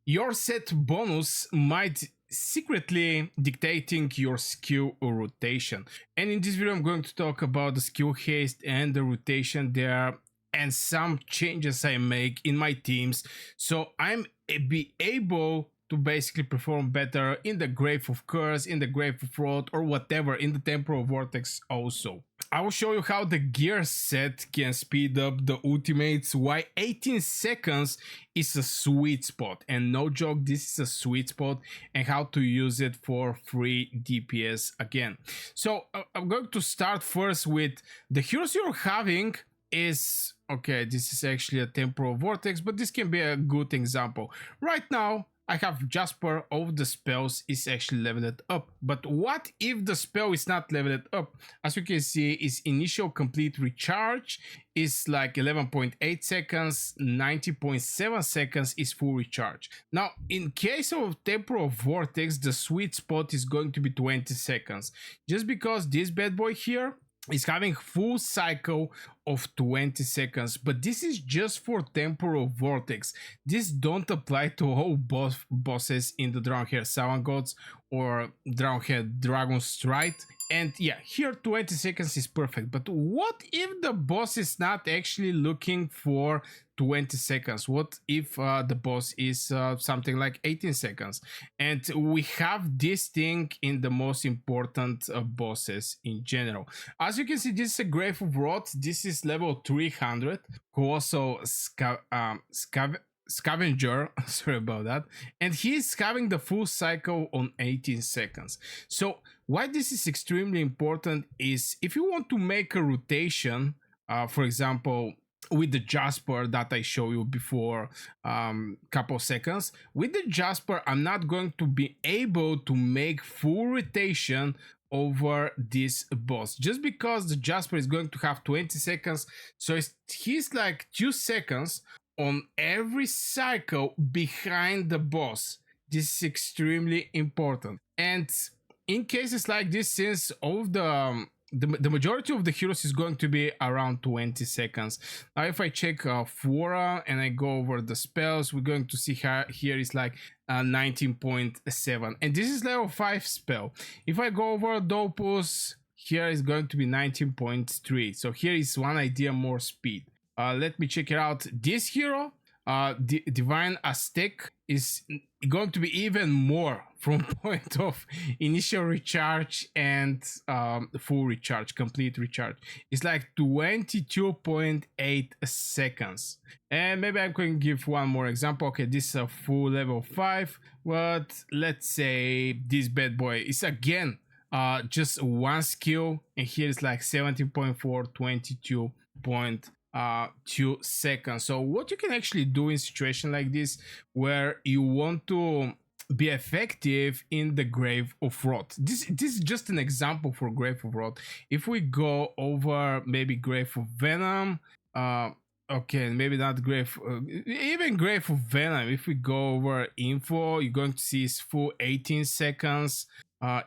Your set bonus might secretly dictating your skill rotation. And in this video, I'm going to talk about the skill haste and the rotation there and some changes I make in my teams. So I'm be able to basically perform better in the Grave of Curse, in the Grave of Wrath, or whatever, in the Temporal Vortex also. I will show you how the gear set can speed up the ultimates, why 18 seconds is a sweet spot, and no joke, this is a sweet spot, and how to use it for free DPS again. So I'm going to start first with the heroes you're having is, okay, this is actually a Temporal Vortex, but this can be a good example. Right now, I have Jasper. All the spells is actually leveled up. But what if the spell is not leveled up? As you can see, its initial complete recharge is like 11.8 seconds, 90.7 seconds is full recharge. Now, in case of Temporal Vortex, the sweet spot is going to be 20 seconds. Just because this bad boy here is having full cycle of 20 seconds, but this is just for Temporal Vortex. This don't apply to all bosses in the Drowned Salmon Gods or Drowned Dragon Strike. And yeah, here 20 seconds is perfect. But what if the boss is not actually looking for 20 seconds? What if the boss is something like 18 seconds? And we have this thing in the most important bosses in general. As you can see, this is a Grave of Wrath. This is level 300, who also Scavenger, sorry about that, and he's having the full cycle on 18 seconds. So why this is extremely important is if you want to make a rotation, for example, with the Jasper that I showed you before couple seconds, with the Jasper I'm not going to be able to make full rotation over this boss just because the Jasper is going to have 20 seconds, so he's like 2 seconds on every cycle behind the boss. This is extremely important. And in cases like this, since all of the majority of the heroes is going to be around 20 seconds. Now if I check Fora and I go over the spells, we're going to see here is like 19.7, and this is level 5 spell. If I go over Dopus, here is going to be 19.3, so here is one idea more speed. Let me check it out. This hero, Divine Aztec, is going to be even more from point of initial recharge and full recharge, complete recharge. It's like 22.8 seconds. And maybe I'm going to give one more example. Okay, this is a full level 5, but let's say this bad boy is again just one skill, and here is like 17.4, 22.2 seconds. So what you can actually do in situation like this where you want to be effective in the Grave of Wrath. This is just an example for Grave of Wrath. If we go over maybe Grave of Venom, okay, maybe not Grave, even Grave of Venom, if we go over info, you're going to see it's full 18 seconds.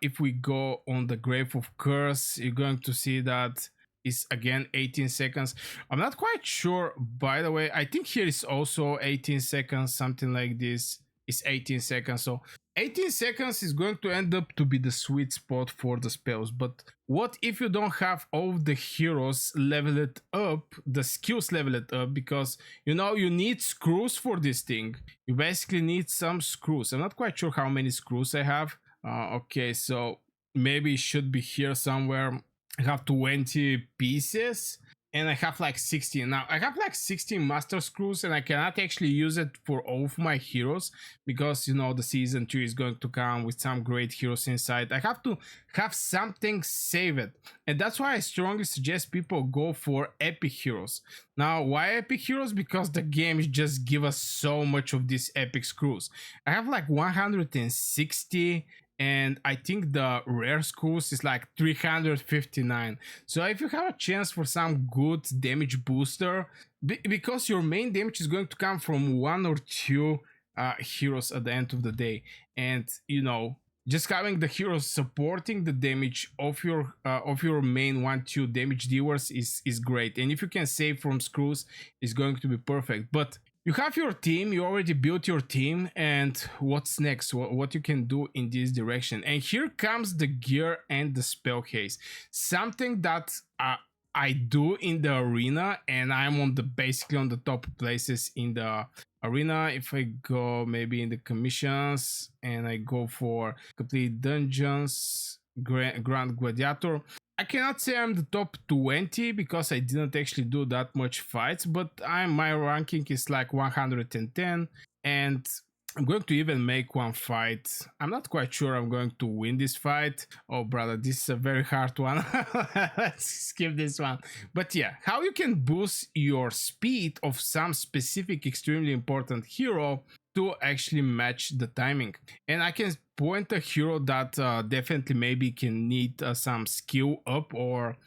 If we go on the Grave of Curse, you're going to see that is again 18 seconds. I'm not quite sure, by the way. I think here is also 18 seconds, something like this is 18 seconds. So 18 seconds is going to end up to be the sweet spot for the spells. But what if you don't have all the heroes leveled up, the skills leveled up? Because you know you need screws for this thing. You basically need some screws. I'm not quite sure how many screws I have. Okay, so maybe it should be here somewhere. I have 20 pieces and I have like 16. Now I have like 16 master screws and I cannot actually use it for all of my heroes because you know the season 2 is going to come with some great heroes inside. I have to have something saved, and that's why I strongly suggest people go for epic heroes. Now why epic heroes? Because the game just give us so much of these epic screws. I have like 160, and I think the rare schools is like 359. So if you have a chance for some good damage booster, because your main damage is going to come from one or two heroes at the end of the day, and you know, just having the heroes supporting the damage of your main 1-2 damage dealers is great. And if you can save from screws, it's going to be perfect. But you have your team, you already built your team, and what's next? What you can do in this direction? And here comes the gear and the spell haste, something that I do in the arena, and I'm on the basically on the top places in the arena. If I go maybe in the commissions and I go for complete dungeons, Grand Gladiator, I cannot say I'm the top 20 because I didn't actually do that much fights, but my ranking is like 110, and I'm going to even make one fight. I'm not quite sure I'm going to win this fight. Oh, brother, this is a very hard one. Let's skip this one. But yeah, how you can boost your speed of some specific extremely important hero to actually match the timing. And I can point a hero that definitely maybe can need some skill up or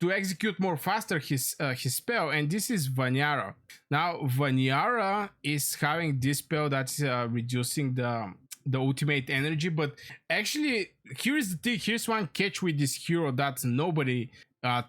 to execute more faster his spell, and this is Vanyara. Now Vanyara is having this spell that's reducing the ultimate energy, but actually here's the thing, here's one catch with this hero that nobody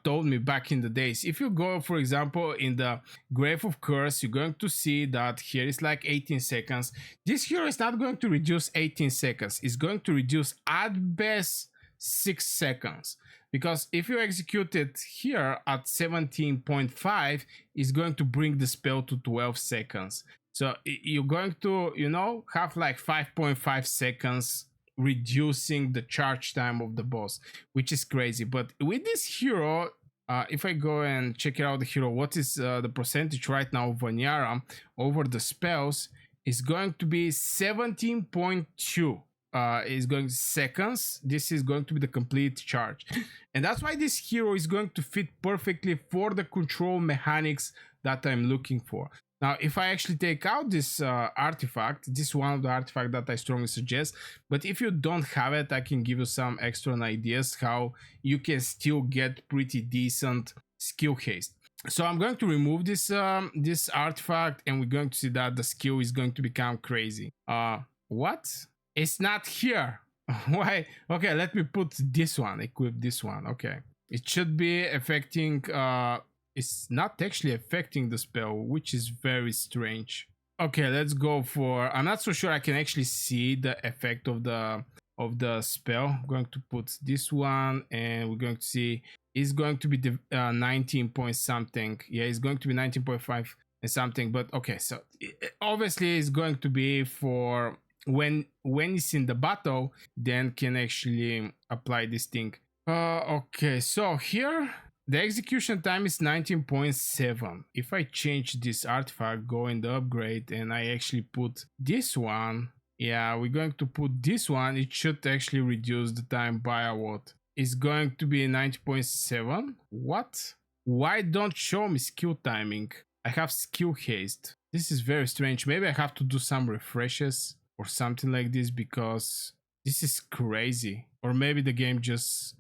told me back in the days. If you go, for example, in the Grave of Curse, you're going to see that here is like 18 seconds. This hero is not going to reduce 18 seconds. It's going to reduce at best 6 seconds. Because if you execute it here at 17.5, it's going to bring the spell to 12 seconds. So you're going to, have like 5.5 seconds reducing the charge time of the boss, which is crazy. But with this hero, if I go and check it out, the hero, what is the percentage right now of Vanyara over the spells is going to be 17.2. Is going seconds. This is going to be the complete charge, and that's why this hero is going to fit perfectly for the control mechanics that I'm looking for. Now, if I actually take out this artifact, this is one of the artifacts that I strongly suggest, but if you don't have it, I can give you some extra ideas how you can still get pretty decent skill haste. So I'm going to remove this this artifact, and we're going to see that the skill is going to become crazy. What? It's not here. Why? Okay, let me put this one, equip this one. Okay, it should be affecting it's not actually affecting the spell, which is very strange. Okay, let's go for, I'm not so sure I can actually see the effect of the spell. I'm going to put this one, and we're going to see it's going to be the 19 point something. Yeah, it's going to be 19.5 and something, but okay, so obviously it's going to be for when it's in the battle, then can actually apply this thing. Okay, so here the execution time is 19.7. If I change this artifact, go in the upgrade, and I actually put this one, yeah, we're going to put this one, it should actually reduce the time by a lot. It's going to be 90.7. What? Why don't show me skill timing? I have skill haste. This is very strange. Maybe I have to do some refreshes or something like this, because this is crazy. Or maybe the game just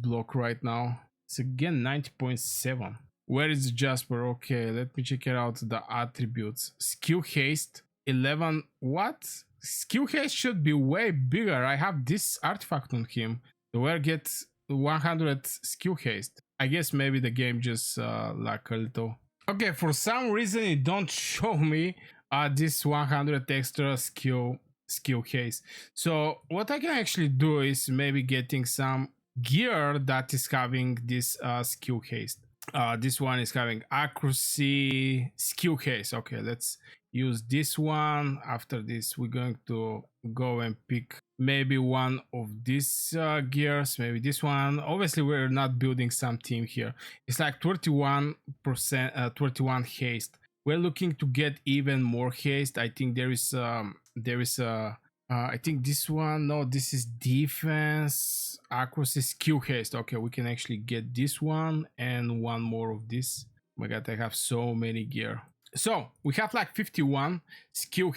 block right now. It's again 90.7. Where is Jasper? Okay, let me check it out. The attributes. Skill haste 11. What? Skill haste should be way bigger. I have this artifact on him. The where gets 100 skill haste. I guess maybe the game just lack a little. Okay, for some reason it don't show me this 100 extra skill haste. So what I can actually do is maybe getting some gear that is having this skill haste. This one is having accuracy, skill haste. Okay, let's use this one. After this, we're going to go and pick maybe one of these gears, maybe this one. Obviously, we're not building some team here. It's like 31%, 31 haste. We're looking to get even more haste. I think there is I think this one, no, this is defense, accuracy, skill haste. Okay, we can actually get this one and one more of this. Oh my god, I have so many gear. So we have like 51 skill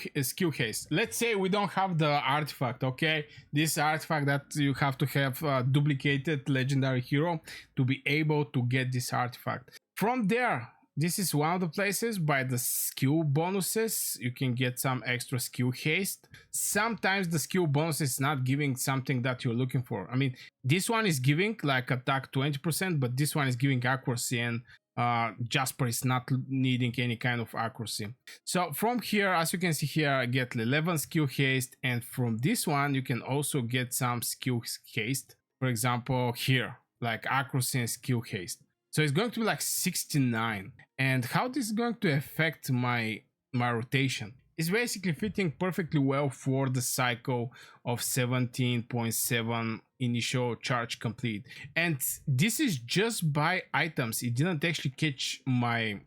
haste. Let's say we don't have the artifact, okay? This artifact that you have to have a duplicated legendary hero to be able to get this artifact. From there, this is one of the places. By the skill bonuses, you can get some extra skill haste. Sometimes the skill bonus is not giving something that you're looking for. I mean, this one is giving like attack 20%, but this one is giving accuracy and Jasper is not needing any kind of accuracy. So from here, as you can see here, I get 11 skill haste, and from this one you can also get some skill haste. For example, here, like accuracy and skill haste. So it's going to be like 69. And how this is going to affect my rotation? It's basically fitting perfectly well for the cycle of 17.7 initial charge complete. And this is just by items. It didn't actually catch my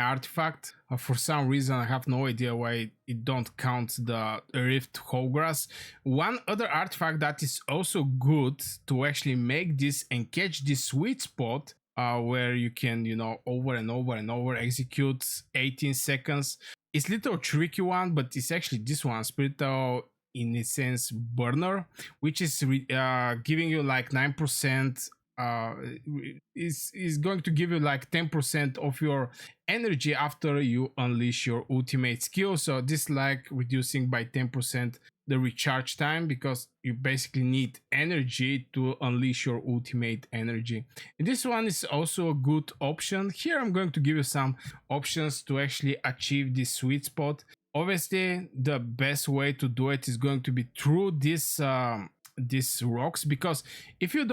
artifact. For some reason, I have no idea why it don't count the Rift Hallgrass. One other artifact that is also good to actually make this and catch this sweet spot, where you can, over and over and over execute 18 seconds. It's a little tricky one, but it's actually this one, Spiritual, in a sense, burner, which is giving you like 9%. Is going to give you like 10% of your energy after you unleash your ultimate skill. So this like reducing by 10% the recharge time, because you basically need energy to unleash your ultimate energy. And this one is also a good option. Here I'm going to give you some options to actually achieve this sweet spot. Obviously the best way to do it is going to be through this these rocks, because if you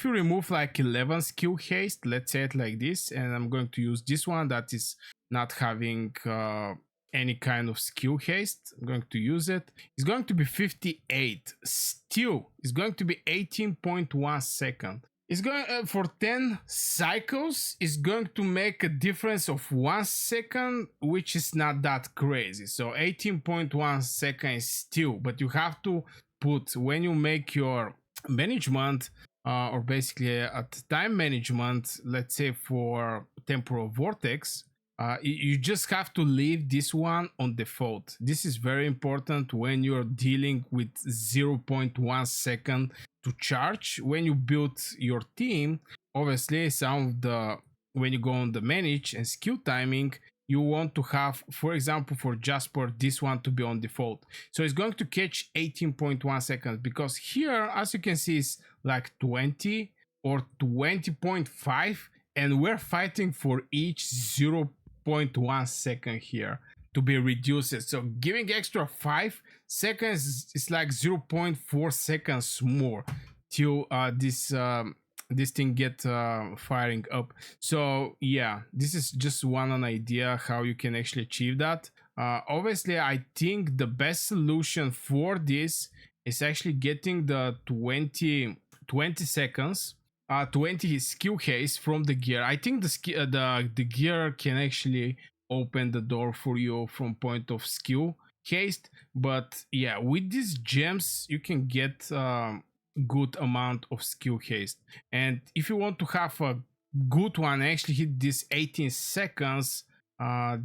remove like 11 skill haste, let's say it like this, and I'm going to use this one that is not having any kind of skill haste, I'm going to use it. It's going to be 58. Still, it's going to be 18.1 second. It's going for 10 cycles. It's going to make a difference of 1 second, which is not that crazy. So 18.1 seconds still, but you have to put, when you make your management, or basically at time management, let's say for temporal vortex, you just have to leave this one on default. This is very important when you're dealing with 0.1 second to charge. When you build your team, obviously when you go on the manage and skill timing, you want to have, for example, for Jasper, this one to be on default. So it's going to catch 18.1 seconds, because here, as you can see, is like 20 or 20.5, and we're fighting for each 0.1 second here to be reduced. So giving extra 5 seconds is like 0.4 seconds more till this thing get firing up. So yeah, this is just one idea how you can actually achieve that. Obviously, I think the best solution for this is actually getting the 20 seconds 20 skill haste from the gear. I think the gear can actually open the door for you from point of skill haste, but yeah, with these gems you can get good amount of skill haste. And if you want to have a good one, actually hit this 18 seconds,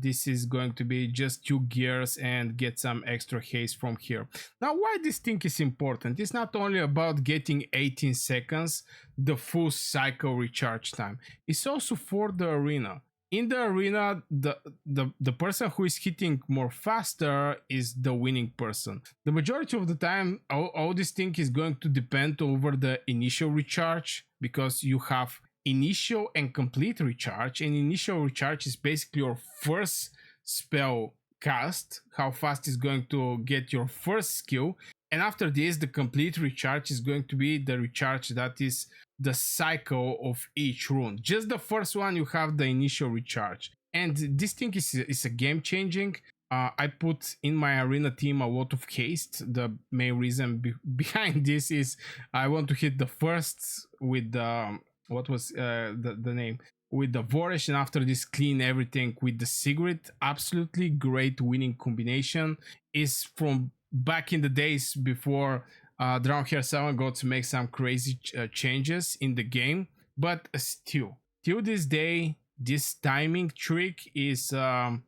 this is going to be just 2 gears and get some extra haste from here. Now, why this thing is important? It's not only about getting 18 seconds, the full cycle recharge time. It's also for the arena. In the arena, the person who is hitting more faster is the winning person. The majority of the time, all this thing is going to depend over the initial recharge, because you have initial and complete recharge, and initial recharge is basically your first spell cast, how fast is going to get your first skill, and after this the complete recharge is going to be the recharge that is the cycle of each rune. Just the first one you have the initial recharge, and this thing is a game changing. I put in my arena team a lot of haste. The main reason behind this is I want to hit the first with the what was the name, with the Vorish, and after this clean everything with the Sigrid. Absolutely great winning combination. Is from back in the days before Drownhair 7 got to make some crazy changes in the game, but still till this day this timing trick is a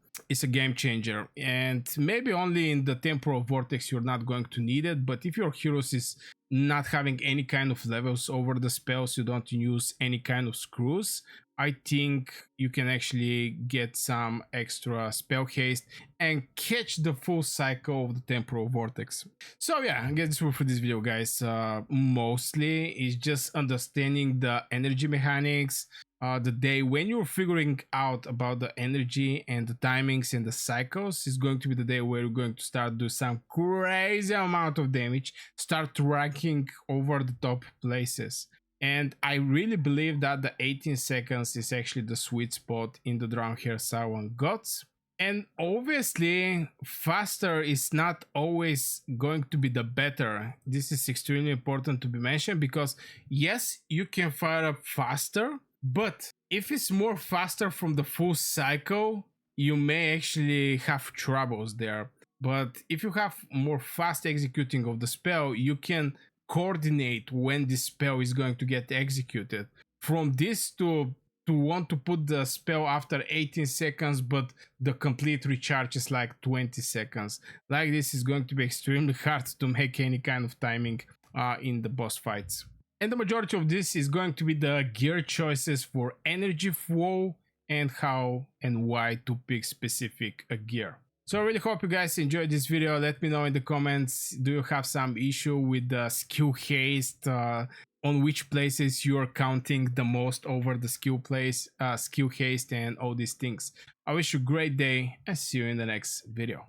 game changer. And maybe only in the temporal vortex you're not going to need it, but if your heroes is not having any kind of levels over the spells, you don't use any kind of screws, I think you can actually get some extra spell haste and catch the full cycle of the temporal vortex. So yeah, I guess this will for this video, guys. Mostly is just understanding the energy mechanics, the day when you're figuring out about the energy and the timings and the cycles is going to be the day where you're going to start do some crazy amount of damage, start ranking over the top places. And I really believe that the 18 seconds is actually the sweet spot in the Drowned Sauron Gods. And obviously, faster is not always going to be the better. This is extremely important to be mentioned because, yes, you can fire up faster, but if it's more faster from the full cycle, you may actually have troubles there. But if you have more fast executing of the spell, you can coordinate when this spell is going to get executed. From this to want to put the spell after 18 seconds, but the complete recharge is like 20 seconds. Like this is going to be extremely hard to make any kind of timing in the boss fights. And the majority of this is going to be the gear choices for energy flow and how and why to pick specific gear. So I really hope you guys enjoyed this video. Let me know in the comments, do you have some issue with the skill haste, on which places you're counting the most over the skill haste and all these things. I wish you a great day and see you in the next video.